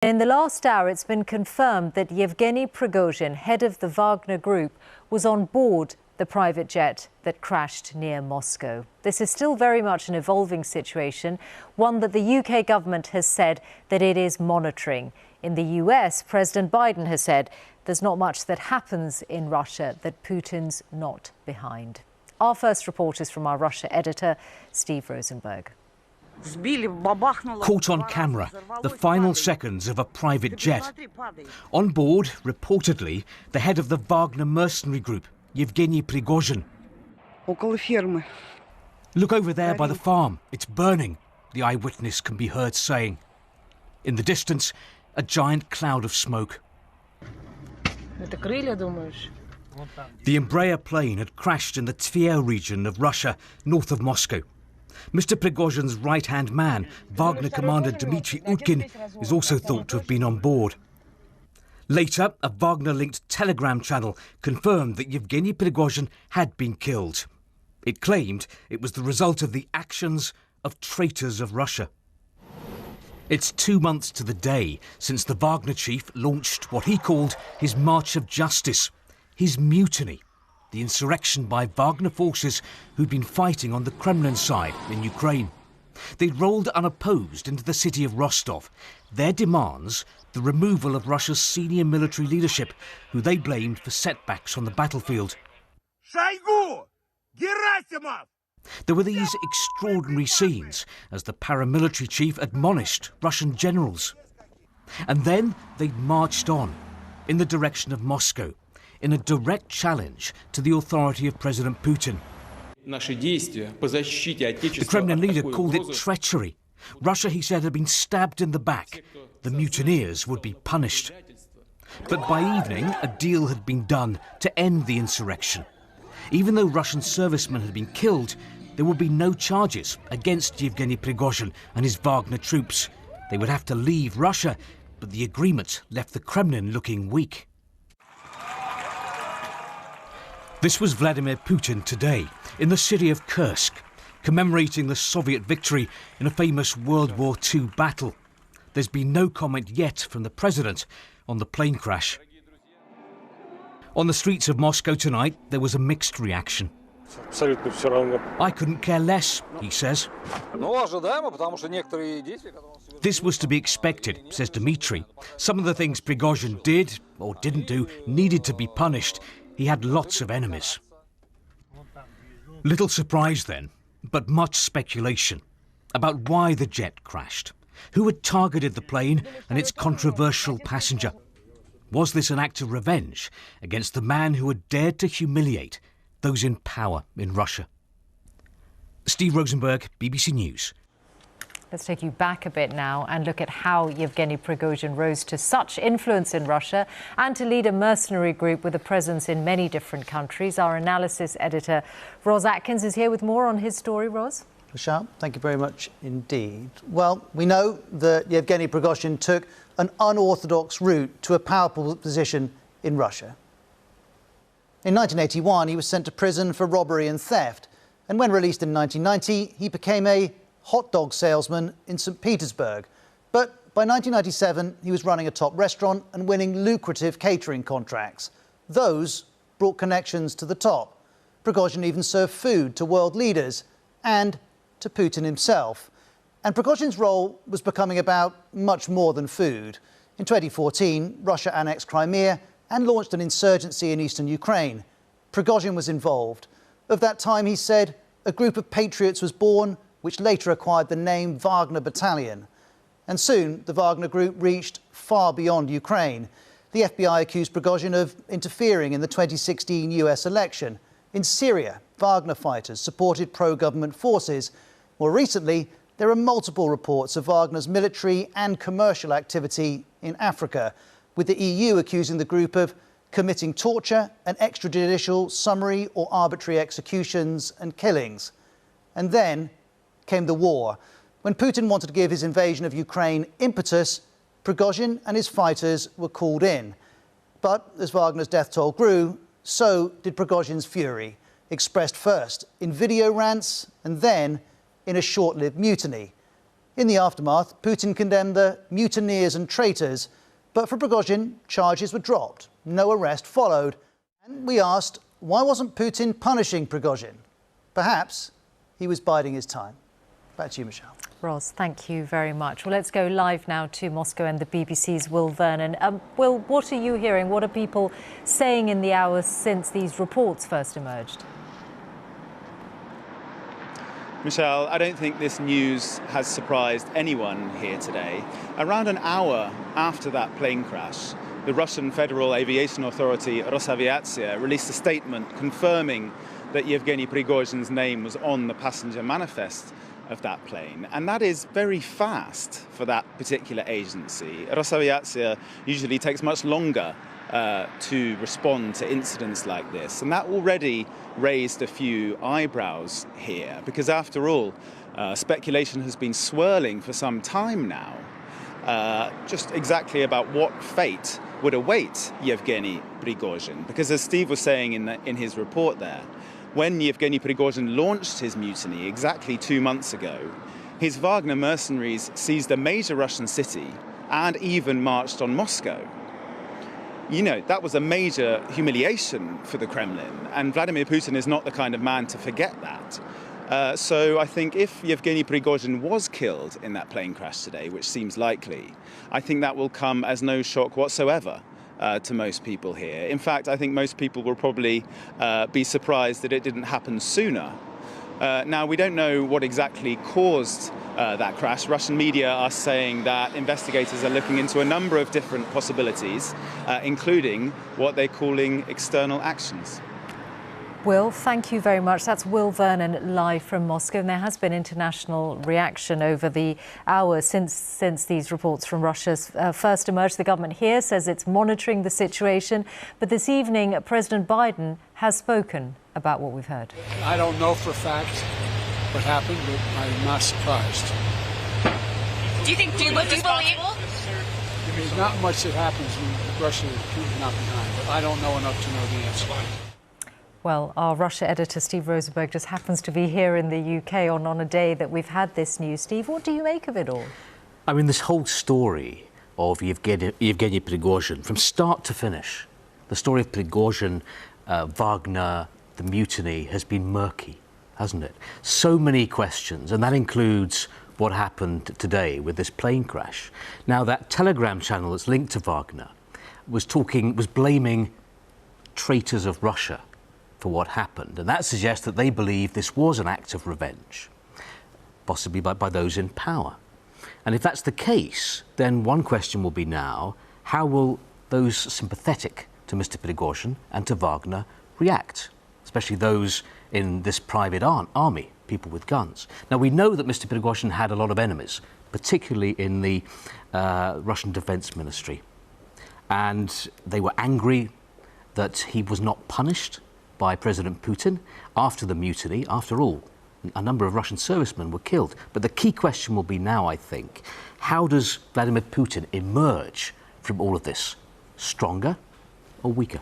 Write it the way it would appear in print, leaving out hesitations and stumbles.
In the last hour, it's been confirmed that Yevgeny Prigozhin, head of the Wagner Group, was on board the private jet that crashed near Moscow. This is still very much an evolving situation, one that the UK government has said that it is monitoring. In the US, President Biden has said there's not much that happens in Russia that Putin's not behind. Our first report is from our Russia editor, Steve Rosenberg. Caught on camera, the final seconds of a private jet. On board, reportedly, the head of the Wagner mercenary group, Yevgeny Prigozhin. Look over there by the farm, it's burning, the eyewitness can be heard saying. In the distance, a giant cloud of smoke. The Embraer plane had crashed in the Tver region of Russia, north of Moscow. Mr. Prigozhin's right-hand man, Wagner commander Dmitry Utkin, is also thought to have been on board. Later, a Wagner-linked Telegram channel confirmed that Yevgeny Prigozhin had been killed. It claimed it was the result of the actions of traitors of Russia. It's 2 months to the day since the Wagner chief launched what he called his March of Justice, his mutiny, the insurrection by Wagner forces who'd been fighting on the Kremlin side in Ukraine. They'd rolled unopposed into the city of Rostov. Their demands, the removal of Russia's senior military leadership, who they blamed for setbacks on the battlefield. There were these extraordinary scenes as the paramilitary chief admonished Russian generals. And then they'd marched on in the direction of Moscow, in a direct challenge to the authority of President Putin. The Kremlin leader called it treachery. Russia, he said, had been stabbed in the back. The mutineers would be punished. But by evening, a deal had been done to end the insurrection. Even though Russian servicemen had been killed, there would be no charges against Yevgeny Prigozhin and his Wagner troops. They would have to leave Russia, but the agreement left the Kremlin looking weak. This was Vladimir Putin today in the city of Kursk, commemorating the Soviet victory in a famous World War II battle. There's been no comment yet from the president on the plane crash. On the streets of Moscow tonight, there was a mixed reaction. I couldn't care less, he says. This was to be expected, says Dmitry. Some of the things Prigozhin did, or didn't do, needed to be punished. He had lots of enemies. Little surprise then, but much speculation about why the jet crashed. Who had targeted the plane and its controversial passenger? Was this an act of revenge against the man who had dared to humiliate those in power in Russia? Steve Rosenberg, BBC News. Let's take you back a bit now and look at how Yevgeny Prigozhin rose to such influence in Russia and to lead a mercenary group with a presence in many different countries. Our analysis editor, Ros Atkins, is here with more on his story. Ros? Michelle, thank you very much indeed. Well, we know that Yevgeny Prigozhin took an unorthodox route to a powerful position in Russia. In 1981, he was sent to prison for robbery and theft. And when released in 1990, he became a hot dog salesman in St. Petersburg. But by 1997, he was running a top restaurant and winning lucrative catering contracts. Those brought connections to the top. Prigozhin even served food to world leaders and to Putin himself. And Prigozhin's role was becoming about much more than food. In 2014, Russia annexed Crimea and launched an insurgency in eastern Ukraine. Prigozhin was involved. Of that time, he said, a group of patriots was born, which later acquired the name Wagner Battalion. And soon, the Wagner Group reached far beyond Ukraine. The FBI accused Prigozhin of interfering in the 2016 US election. In Syria, Wagner fighters supported pro-government forces. More recently, there are multiple reports of Wagner's military and commercial activity in Africa, with the EU accusing the group of committing torture and extrajudicial, summary or arbitrary executions and killings. And then came the war. When Putin wanted to give his invasion of Ukraine impetus, Prigozhin and his fighters were called in. But as Wagner's death toll grew, so did Prigozhin's fury, expressed first in video rants and then in a short-lived mutiny. In the aftermath, Putin condemned the mutineers and traitors, but for Prigozhin, charges were dropped. No arrest followed. And we asked, why wasn't Putin punishing Prigozhin? Perhaps he was biding his time. Back to you, Michelle. Ross, thank you very much. Well, let's go live now to Moscow and the BBC's Will Vernon. Will, what are you hearing? What are people saying in the hours since these reports first emerged? Michelle, I don't think this news has surprised anyone here today. Around an hour after that plane crash, the Russian Federal Aviation Authority, Rosaviatsia, released a statement confirming that Yevgeny Prigozhin's name was on the passenger manifest of that plane. And that is very fast for that particular agency. Rosaviatsia usually takes much longer to respond to incidents like this. And that already raised a few eyebrows here, because after all, speculation has been swirling for some time now, just exactly about what fate would await Yevgeny Prigozhin. Because as Steve was saying in his report there, when Yevgeny Prigozhin launched his mutiny exactly 2 months ago, his Wagner mercenaries seized a major Russian city and even marched on Moscow. You know, that was a major humiliation for the Kremlin, and Vladimir Putin is not the kind of man to forget that. So I think if Yevgeny Prigozhin was killed in that plane crash today, which seems likely, I think that will come as no shock whatsoever to most people here. In fact, I think most people will probably be surprised that it didn't happen sooner. Now, we don't know what exactly caused that crash. Russian media are saying that investigators are looking into a number of different possibilities, including what they're calling external actions. Will, thank you very much. That's Will Vernon live from Moscow. And there has been international reaction over the hours since these reports from Russia first emerged. The government here says it's monitoring the situation. But this evening, President Biden has spoken about what we've heard. I don't know for a fact what happened, but I'm not surprised. Do you believe? There's not much that happens when Russia is Putin not behind, but I don't know enough to know the answer. Well, our Russia editor, Steve Rosenberg, just happens to be here in the UK on a day that we've had this news. Steve, what do you make of it all? I mean, this whole story of Yevgeny Prigozhin, from start to finish, the story of Prigozhin, Wagner, the mutiny, has been murky, hasn't it? So many questions, and that includes what happened today with this plane crash. Now, that Telegram channel that's linked to Wagner was blaming traitors of Russia for what happened, and that suggests that they believe this was an act of revenge, possibly by those in power. And if that's the case, then one question will be now, how will those sympathetic to Mr. Prigozhin and to Wagner react, especially those in this private army, people with guns? Now, we know that Mr. Prigozhin had a lot of enemies, particularly in the Russian Defense Ministry, and they were angry that he was not punished by President Putin after the mutiny. After all, a number of Russian servicemen were killed. But the key question will be now, I think, how does Vladimir Putin emerge from all of this? Stronger or weaker?